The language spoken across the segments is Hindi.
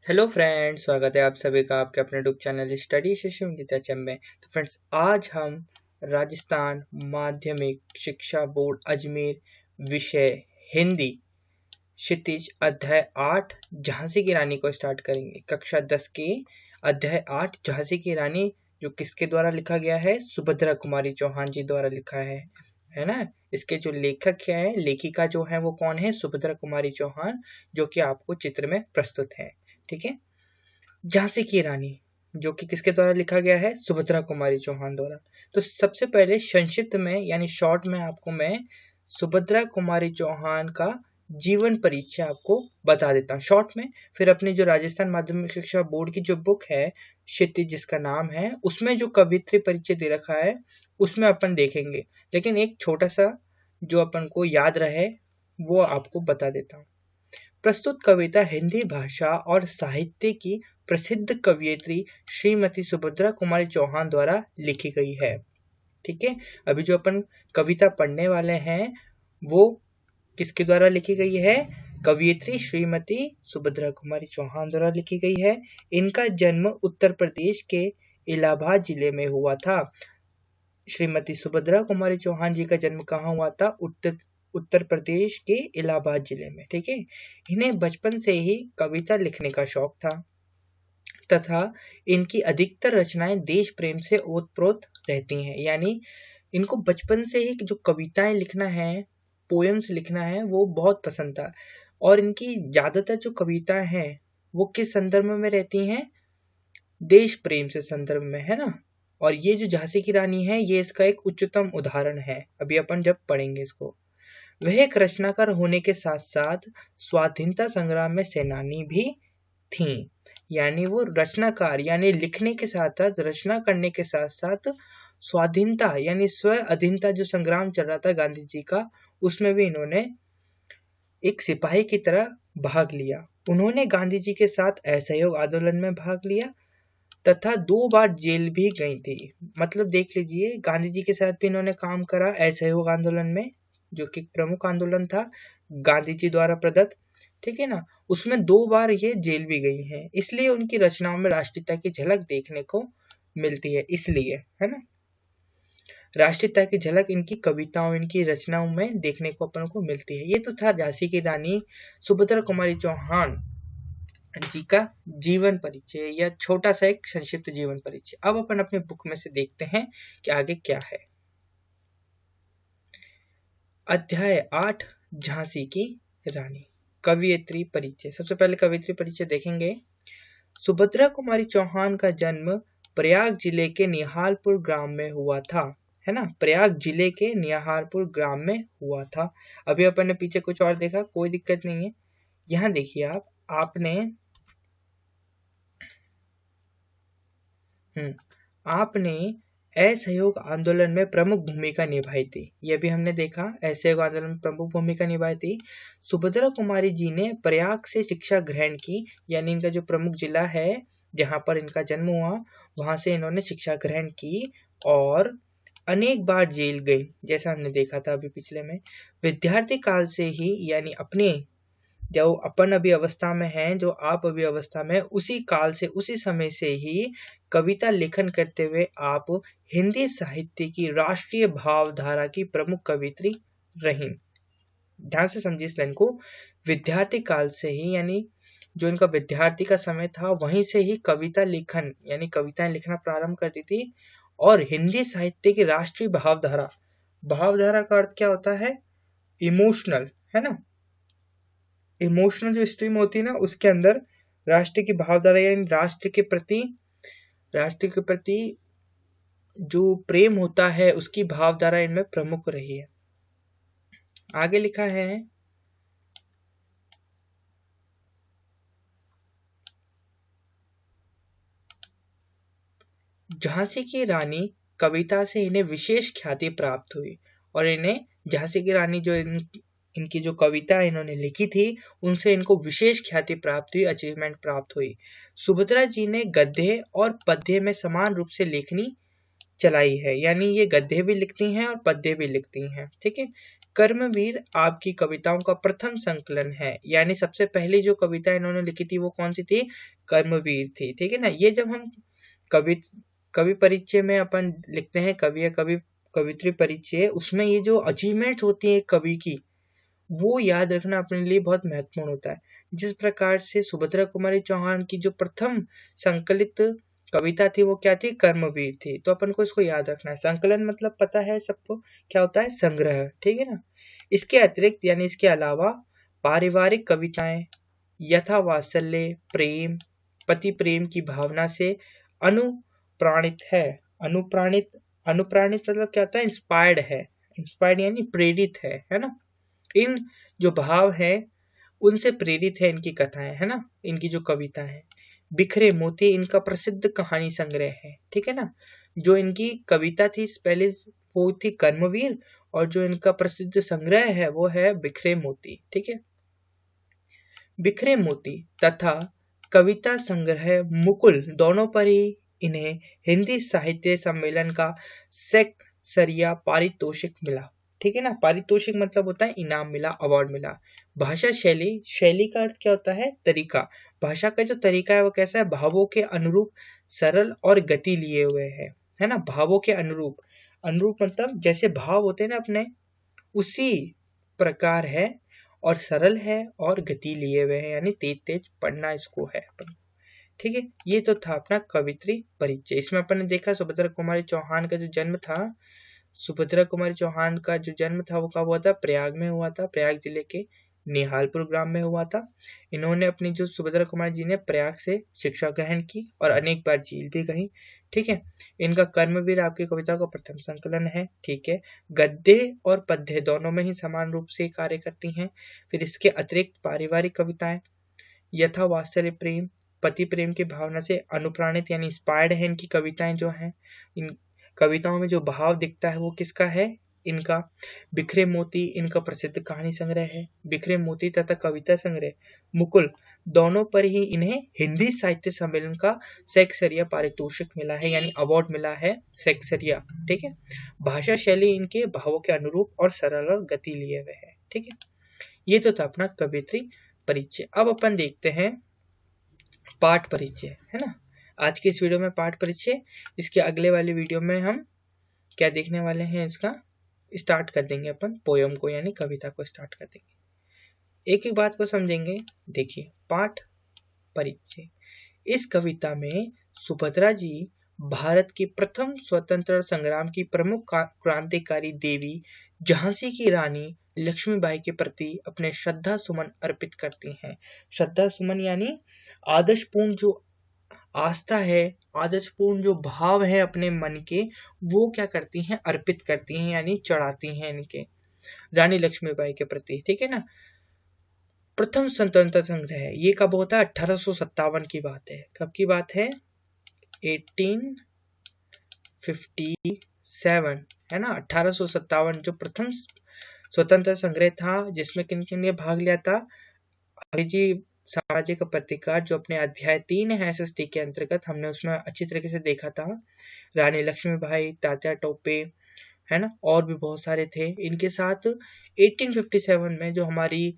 हेलो फ्रेंड्स, स्वागत है आप सभी का आपके अपने YouTube channel study session with HM में। तो फ्रेंड्स, आज हम राजस्थान माध्यमिक शिक्षा बोर्ड अजमेर विषय हिंदी क्षितिज अध्याय 8 झांसी की रानी को स्टार्ट करेंगे। कक्षा 10 के अध्याय 8 झांसी की रानी, जो किसके द्वारा लिखा गया है? सुभद्रा कुमारी चौहान जी द्वारा लिखा है ना। इसके जो लेखक क्या है, लेखिका जो है वो कौन है? सुभद्रा कुमारी चौहान, जो कि आपको चित्र में प्रस्तुत है। ठीक है। झांसी की रानी, जो कि किसके द्वारा लिखा गया है? सुभद्रा कुमारी चौहान द्वारा। तो सबसे पहले संक्षिप्त में यानी शॉर्ट में आपको मैं सुभद्रा कुमारी चौहान का जीवन परिचय आपको बता देता हूँ शॉर्ट में। फिर अपनी जो राजस्थान माध्यमिक शिक्षा बोर्ड की जो बुक है क्षितिज, जिसका नाम है, उसमें जो कवित्री परिचय दे रखा है उसमें अपन देखेंगे। लेकिन एक छोटा सा जो अपन को याद रहे वो आपको बता देता हूँ। प्रस्तुत कविता हिंदी भाषा और साहित्य की प्रसिद्ध कवयित्री श्रीमती सुभद्रा कुमारी चौहान द्वारा लिखी गई है। ठीक है। अभी जो अपन कविता पढ़ने वाले हैं वो किसके द्वारा लिखी गई है? कवयित्री श्रीमती सुभद्रा कुमारी चौहान द्वारा लिखी गई है। इनका जन्म उत्तर प्रदेश के इलाहाबाद जिले में हुआ था। श्रीमती सुभद्रा कुमारी चौहान जी का जन्म कहाँ हुआ था? उत्तर प्रदेश के इलाहाबाद जिले में। ठीक है। इन्हें बचपन से ही कविता लिखने का शौक था तथा इनकी अधिकतर रचनाएं देश प्रेम से ओतप्रोत रहती हैं। यानी इनको बचपन से ही जो कविताएं लिखना है, पोएम्स लिखना है, वो बहुत पसंद था। और इनकी ज्यादातर जो कविताएं हैं वो किस संदर्भ में रहती हैं? देश प्रेम से संदर्भ में, है ना। और ये जो झांसी की रानी है ये इसका एक उच्चतम उदाहरण है। अभी अपन जब पढ़ेंगे इसको। वह एक रचनाकार होने के साथ साथ स्वाधीनता संग्राम में सेनानी भी थीं। यानी वो रचनाकार यानी लिखने के साथ साथ, रचना करने के साथ साथ स्वाधीनता यानी स्व अधीनता जो संग्राम चल रहा था गांधी जी का, उसमें भी इन्होंने एक सिपाही की तरह भाग लिया। उन्होंने गांधी जी के साथ असहयोग आंदोलन में भाग लिया तथा 2 बार जेल भी गई थी। मतलब देख लीजिए, गांधी जी के साथ भी इन्होंने काम करा असहयोग आंदोलन में, जो कि प्रमुख आंदोलन था गांधी जी द्वारा प्रदत्त। ठीक है ना। उसमें 2 बार ये जेल भी गई हैं। इसलिए उनकी रचनाओं में राष्ट्रीयता की झलक देखने को मिलती है। इसलिए, है ना, राष्ट्रीयता की झलक इनकी कविताओं, इनकी रचनाओं में देखने को अपन को मिलती है। ये तो था झांसी की रानी सुभद्रा कुमारी चौहान जी का जीवन परिचय या छोटा सा एक संक्षिप्त जीवन परिचय। अब अपन अपने बुक में से देखते हैं कि आगे क्या है। अध्याय 8 झांसी की रानी, कवियत्री परिचय। सबसे पहले कवियत्री परिचय देखेंगे। सुभद्रा कुमारी चौहान का जन्म प्रयाग जिले के निहालपुर ग्राम में हुआ था, है ना। प्रयाग जिले के निहालपुर ग्राम में हुआ था। अभी अपन ने पीछे कुछ और देखा, कोई दिक्कत नहीं है। यहाँ देखिए आपने असहयोग आंदोलन में प्रमुख भूमिका निभाई थी। यह भी हमने देखा, असहयोग आंदोलन में प्रमुख भूमिका निभाई थी। सुभद्रा कुमारी जी ने प्रयाग से शिक्षा ग्रहण की, यानी इनका जो प्रमुख जिला है जहां पर इनका जन्म हुआ, वहां से इन्होंने शिक्षा ग्रहण की और अनेक बार जेल गई, जैसा हमने देखा था अभी पिछले में। विद्यार्थी काल से ही, यानी अपने जो अपन अभी अवस्था में हैं, जो आप अभी अवस्था में, उसी काल से, उसी समय से ही कविता लेखन करते हुए आप हिंदी साहित्य की राष्ट्रीय भावधारा की प्रमुख कवित्री रहीं। ध्यान से समझिए इस लाइन को। विद्यार्थी काल से ही, यानी जो इनका विद्यार्थी का समय था वहीं से ही कविता लेखन यानी कविताएं लिखना प्रारंभ करती थी। और हिंदी साहित्य की राष्ट्रीय भावधारा, भावधारा का अर्थ क्या होता है? इमोशनल, है ना। इमोशनल जो स्ट्रीम होती है ना, उसके अंदर राष्ट्र की भावधारा यानी राष्ट्र के प्रति जो प्रेम होता है उसकी भावधारा इनमें प्रमुख रही है। आगे लिखा है, झांसी की रानी कविता से इन्हें विशेष ख्याति प्राप्त हुई। और इन्हें झांसी की रानी जो इनकी जो कविता इन्होंने लिखी थी उनसे इनको विशेष ख्याति प्राप्त हुई, अचीवमेंट प्राप्त हुई। सुभद्रा जी ने गद्य और पद्य में समान रूप से लेखनी चलाई है, यानी ये गद्य भी लिखती हैं और पद्य भी लिखती हैं। ठीक है, कर्मवीर आपकी कविताओं का प्रथम संकलन है, यानी सबसे पहली जो कविता इन्होंने लिखी थी वो कौन सी थी? कर्मवीर थी। ठीक है ना, ये जब हम कवि परिचय में अपन लिखते हैं कवि या कवित्री परिचय, उसमें ये जो अचीवमेंट होती है कवि की, वो याद रखना अपने लिए बहुत महत्वपूर्ण होता है। जिस प्रकार से सुभद्रा कुमारी चौहान की जो प्रथम संकलित कविता थी वो क्या थी? कर्मवीर थी। तो अपन को इसको याद रखना है। संकलन मतलब पता है सबको क्या होता है? संग्रह। ठीक है ना। इसके अतिरिक्त यानी इसके अलावा पारिवारिक कविताएं यथा वात्सल्य, प्रेम, पति प्रेम की भावना से अनुप्राणित है। अनुप्राणित मतलब क्या होता है? इंस्पायर्ड है। इंस्पायर्ड यानी प्रेरित है ना। इन जो भाव है उनसे प्रेरित है इनकी कथाएं, है ना, इनकी जो कविता है। बिखरे मोती इनका प्रसिद्ध कहानी संग्रह है। ठीक है ना, जो इनकी कविता थी पहले वो थी कर्मवीर, और जो इनका प्रसिद्ध संग्रह है वो है बिखरे मोती। ठीक है, बिखरे मोती तथा कविता संग्रह मुकुल दोनों पर ही इन्हें हिंदी साहित्य सम्मेलन का सेक्सरिया पारितोषिक मिला। ठीक है ना, पारितोषिक मतलब होता है इनाम मिला, अवार्ड मिला। भाषा शैली, शैली का अर्थ क्या होता है? तरीका। भाषा का जो तरीका है वो कैसा है? भावों के अनुरूप सरल और गति लिए हुए है ना। भावों के अनुरूप, अनुरूप मतलब जैसे भाव होते हैं ना अपने, उसी प्रकार है, और सरल है और गति लिए हुए हैं, यानी तेज तेज पढ़ना इसको है अपन। ठीक है, ये तो था अपना कवित्री परिचय। इसमें अपन ने देखा सुभद्रा कुमारी चौहान का जो जन्म था, सुभद्रा कुमारी चौहान का जो जन्म था वो कब हुआ था? प्रयाग में हुआ था। प्रयाग जिले के निहालपुर ग्राम में हुआ था। इन्होंने अपनी जो सुभद्रा कुमारी जी ने प्रयाग से शिक्षा ग्रहण की और अनेक बार झील भी गई। ठीक है, इनका कर्मवीर आपकी कविता का प्रथम संकलन है। ठीक है, गद्य और पद्य दोनों में ही समान रूप से कार्य करती हैं। फिर इसके अतिरिक्त पारिवारिक कविताएं यथा वात्सल्य, प्रेम, पति प्रेम की भावना से अनुप्राणित यानी इंस्पायर्ड है इनकी कविताएं जो हैं। इन कविताओं में जो भाव दिखता है वो किसका है? इनका। बिखरे मोती इनका प्रसिद्ध कहानी संग्रह है। बिखरे मोती तथा कविता संग्रह मुकुल दोनों पर ही इन्हें हिंदी साहित्य सम्मेलन का सेक्सरिया पारितोषिक मिला है, यानी अवार्ड मिला है सेक्सरिया। ठीक है, भाषा शैली इनके भावों के अनुरूप और सरल और गति लिए हुए है। ठीक है, ये तो था अपना कवित्री परिचय। अब अपन देखते हैं पाठ परिचय, है ना। आज के इस वीडियो में पाठ परिचय, इसके अगले वाले वीडियो में हम क्या देखने वाले हैं? इसका स्टार्ट कर देंगे अपन पोयम को, यानी कविता को स्टार्ट कर देंगे। एक एक बात को समझेंगे। देखिए, पाठ परिचय। इस कविता में सुभद्रा जी भारत की प्रथम स्वतंत्रता संग्राम की प्रमुख क्रांतिकारी देवी झांसी की रानी लक्ष्मीबाई के प्रति अपने श्रद्धा सुमन अर्पित करती हैं। श्रद्धा सुमन यानी आदर्शपूर्ण जो आस्था है, आदर्शपूर्ण जो भाव है अपने मन के, वो क्या करती हैं? अर्पित करती हैं, यानी चढ़ाती हैं इनके रानी लक्ष्मीबाई के प्रति। ठीक है ना। प्रथम स्वतंत्रता संग्रह है, ये कब होता है? 1857 की बात है। कब की बात है? 1857, है ना। 1857 जो प्रथम स्वतंत्रता संग्रह था, जिसमें किन किन ने भाग लिया था? अंग्रेजी सामाजिक प्रतिकार जो अपने अध्याय 3 है SST के अंतर्गत, हमने उसमें अच्छी तरीके से देखा था। रानी लक्ष्मीबाई, तात्या टोपे, है ना, और भी बहुत सारे थे। इनके साथ 1857 में जो हमारी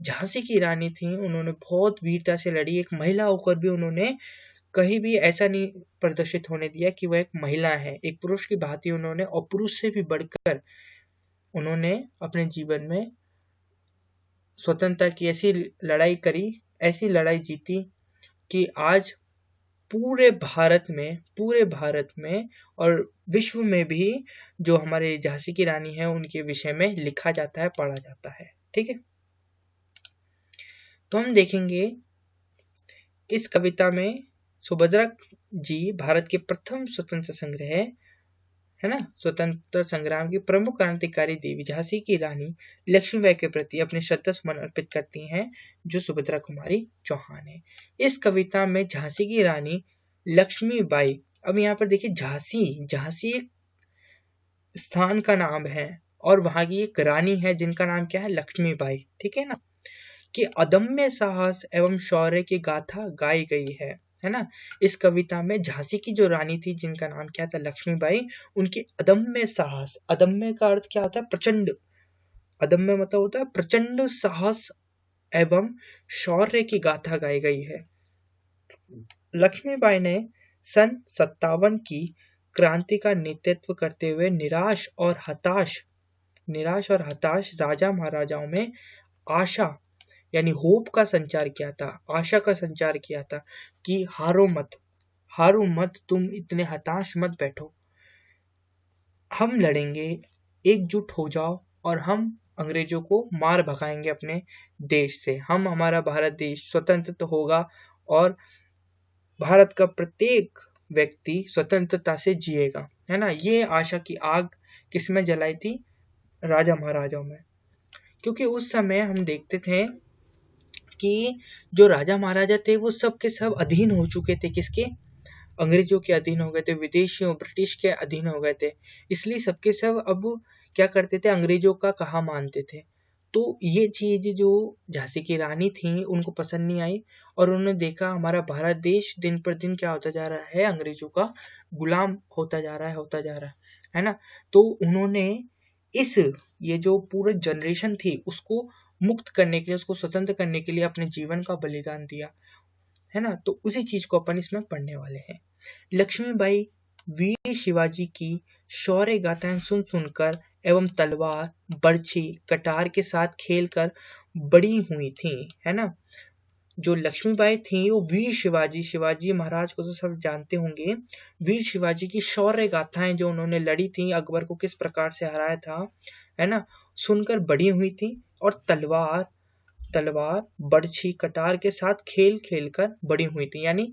झांसी की रानी थी, उन्होंने बहुत वीरता से लड़ी। एक महिला होकर भी उन्होंने कहीं भी ऐसा नहीं प्रदर्शित होने दिया कि वह एक महिला है। एक पुरुष की भांति उन्होंने, और पुरुष से भी बढ़कर उन्होंने अपने जीवन में स्वतंत्रता की ऐसी लड़ाई करी, ऐसी लड़ाई जीती कि आज पूरे भारत में और विश्व में भी जो हमारे झांसी की रानी है उनके विषय में लिखा जाता है, पढ़ा जाता है। ठीक है, तो हम देखेंगे इस कविता में सुभद्रा जी भारत के प्रथम स्वतंत्र संग्रह, है ना, स्वतंत्रता संग्राम की प्रमुख क्रांतिकारी देवी झांसी की रानी लक्ष्मीबाई के प्रति अपने श्रद्धा सुमन अर्पित करती हैं, जो सुभद्रा कुमारी चौहान है। इस कविता में झांसी की रानी लक्ष्मीबाई, अब यहाँ पर देखिए झांसी एक स्थान का नाम है और वहां की एक रानी है जिनका नाम क्या है? लक्ष्मीबाई। ठीक है ना, कि अदम्य साहस एवं शौर्य की गाथा गाई गई है है ना। इस कविता में झांसी की जो रानी थी जिनका नाम क्या था, लक्ष्मीबाई, उनकी अदम्य साहस, अदम्य का अर्थ क्या होता है, प्रचंड, अदम्य मतलब होता है प्रचंड साहस एवं शौर्य की गाथा गाई गई है। लक्ष्मीबाई ने सन 57 की क्रांति का नेतृत्व करते हुए निराश और हताश राजा महाराजाओं में आशा यानी होप का संचार किया था, आशा का संचार किया था कि हारो मत, तुम इतने हताश मत बैठो, हम लड़ेंगे, एकजुट हो जाओ और हम अंग्रेजों को मार भगाएंगे अपने देश से, हमारा भारत देश स्वतंत्र तो होगा और भारत का प्रत्येक व्यक्ति स्वतंत्रता से जिएगा, है ना। ये आशा की आग किसमें जलाई थी, राजा महाराजाओं में। क्योंकि उस समय हम देखते थे कि जो राजा महाराजा थे वो सब के सब अधीन हो चुके थे, किसके, अंग्रेजों के अधीन हो गए थे, विदेशियों ब्रिटिश के अधीन हो गए थे। इसलिए सबके सब अब क्या करते थे, अंग्रेजों का कहा मानते थे। तो ये चीज जो झांसी की रानी थी उनको पसंद नहीं आई और उन्होंने देखा हमारा भारत देश दिन पर दिन क्या होता जा रहा है, अंग्रेजों का गुलाम होता जा रहा है ना। तो उन्होंने ये जो पूरे जनरेशन थी उसको मुक्त करने के लिए, उसको स्वतंत्र करने के लिए अपने जीवन का बलिदान दिया, है ना। तो उसी चीज को अपन इसमें पढ़ने वाले हैं। लक्ष्मीबाई वीर शिवाजी की शौर्य गाथाएं सुन सुनकर एवं तलवार, बर्छी, कटार के साथ खेलकर बड़ी हुई थी, है ना। जो लक्ष्मीबाई थी वो वीर शिवाजी महाराज को तो सब जानते होंगे, वीर शिवाजी की शौर्य गाथाएं जो उन्होंने लड़ी थी, अकबर को किस प्रकार से हराया था, है ना, सुनकर बड़ी हुई थी। और तलवार, बर्छी, कटार के साथ खेल कर बड़ी हुई थी। यानी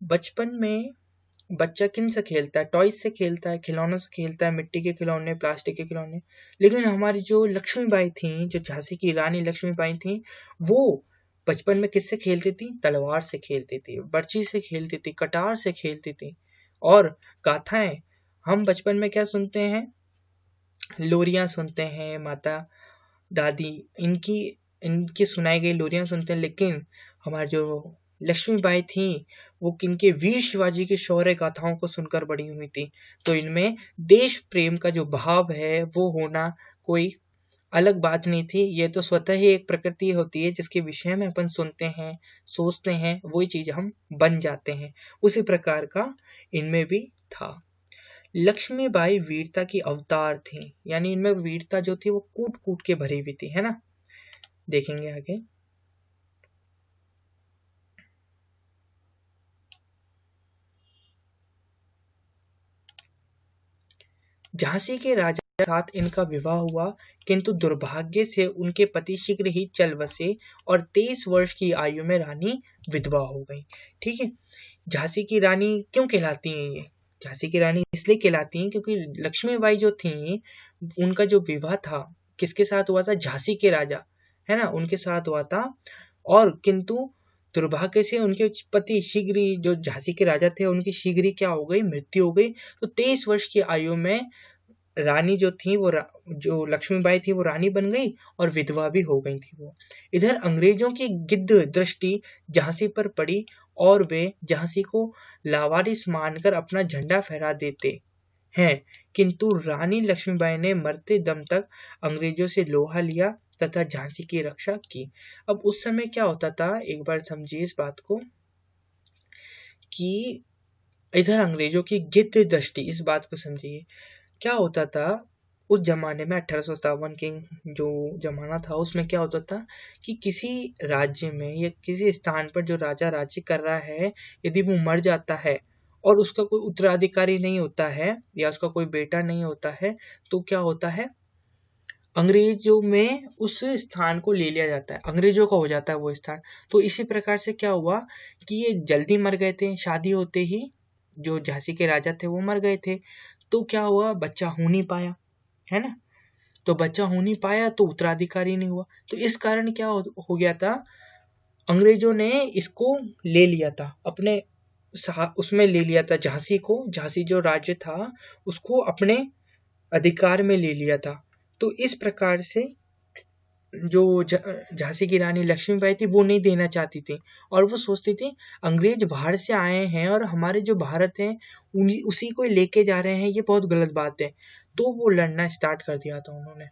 बचपन में बच्चा किन से खेलता है, टॉयज से खेलता है, खिलौनों से खेलता है, मिट्टी के खिलौने, प्लास्टिक के खिलौने। लेकिन हमारी जो लक्ष्मीबाई थी, जो झांसी की रानी लक्ष्मीबाई थी, वो बचपन में किससे खेलती थी, तलवार से खेलती थी, बर्छी से खेलती थी, कटार से खेलती थी। और गाथाएं हम बचपन में क्या सुनते हैं, लोरियां सुनते हैं, माता दादी इनकी सुनाई गई लोरियां सुनते हैं। लेकिन हमारी जो लक्ष्मीबाई थी वो किनके, वीर शिवाजी की शौर्य गाथाओं को सुनकर बड़ी हुई थी। तो इनमें देश प्रेम का जो भाव है वो होना कोई अलग बात नहीं थी, ये तो स्वतः ही एक प्रकृति होती है जिसके विषय में अपन सुनते हैं, सोचते हैं, वही चीज हम बन जाते हैं। उसी प्रकार का इनमें भी था। लक्ष्मीबाई वीरता की अवतार थी, यानी इनमें वीरता जो थी वो कूट कूट के भरी हुई थी, है ना। देखेंगे आगे। झांसी के राजा के साथ इनका विवाह हुआ, किंतु दुर्भाग्य से उनके पति शीघ्र ही चल बसे और 23 वर्ष की आयु में रानी विधवा हो गई। ठीक है, झांसी की रानी क्यों कहलाती हैं ये, झांसी की रानी इसलिए कहलाती हैं क्योंकि लक्ष्मीबाई जो थी उनका जो विवाह था किसके साथ हुआ था, झांसी के राजा, है ना, उनके साथ हुआ था। और किंतु दुर्भाग्य से उनके पति शीघ्र ही, जो झांसी के राजा थे, उनकी शीघ्र ही क्या हो गई, मृत्यु हो गई। तो 23 वर्ष की आयु में रानी जो थी वो जो लक्ष्मीबाई थी वो रानी बन गई और विधवा भी हो गई थी वो। इधर अंग्रेजों की गिद्ध दृष्टि झांसी पर पड़ी और वे झांसी को लावारिस मानकर अपना झंडा फहरा देते हैं, किंतु रानी लक्ष्मीबाई ने मरते दम तक अंग्रेजों से लोहा लिया तथा झांसी की रक्षा की। अब उस समय क्या होता था, एक बार समझिए इस बात को कि इधर अंग्रेजों की गिद्ध दृष्टि, इस बात को समझिए। क्या होता था उस जमाने में, 1857 के जो जमाना था उसमें क्या होता था कि किसी राज्य में या किसी स्थान पर जो राजा राज्य कर रहा है, यदि वो मर जाता है और उसका कोई उत्तराधिकारी नहीं होता है या उसका कोई बेटा नहीं होता है, तो क्या होता है, अंग्रेजों में उस स्थान को ले लिया जाता है, अंग्रेजों का हो जाता है वो स्थान। तो इसी प्रकार से क्या हुआ कि ये जल्दी मर गए थे, शादी होते ही जो झांसी के राजा थे वो मर गए थे। तो क्या हुआ, बच्चा हो नहीं पाया, है ना। तो बच्चा हो नहीं पाया तो उत्तराधिकारी नहीं हुआ। तो इस कारण क्या हो गया था, अंग्रेजों ने इसको ले लिया था अपने उसमें ले लिया था, झांसी को, झांसी जो राज्य था उसको अपने अधिकार में ले लिया था। तो इस प्रकार से जो झांसी की रानी लक्ष्मीबाई थी वो नहीं देना चाहती थी, और वो सोचती थी अंग्रेज बाहर से आए हैं और हमारे जो भारत है उसी को लेके जा रहे हैं, ये बहुत गलत बात है। तो वो लड़ना स्टार्ट कर दिया था उन्होंने।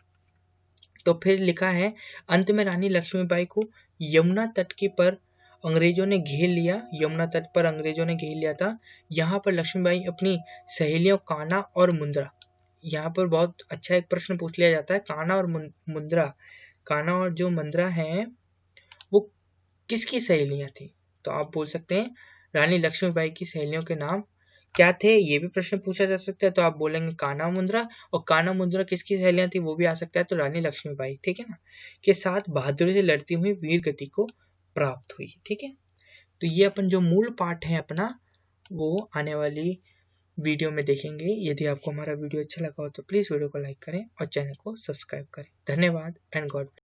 तो फिर लिखा है अंत में रानी लक्ष्मीबाई को यमुना तट के पर अंग्रेजों ने घेर लिया, यमुना तट पर अंग्रेजों ने घेर लिया था। यहाँ पर लक्ष्मीबाई अपनी सहेलियों कान्हा और मुंद्रा, यहाँ पर बहुत अच्छा एक प्रश्न पूछ लिया जाता है, कान्हा और मुंद्रा, कान्हा और जो मुंद्रा हैं वो किसकी सहेलियां थी? तो आप बोल सकते हैं रानी लक्ष्मीबाई की सहेलियों के नाम क्या थे, ये भी प्रश्न पूछा जा सकता है। तो आप बोलेंगे कान्हा मुंद्रा, और कान्हा मुंद्रा किसकी सहेलियां थी वो भी आ सकता है, तो रानी लक्ष्मीबाई, ठीक है ना, के साथ बहादुरी से लड़ती हुई वीर गति को प्राप्त हुई। ठीक है, तो ये अपन जो मूल पाठ है अपना वो आने वाली वीडियो में देखेंगे। यदि आपको हमारा वीडियो अच्छा लगा हो तो प्लीज़ वीडियो को लाइक करें और चैनल को सब्सक्राइब करें। धन्यवाद एंड गॉड।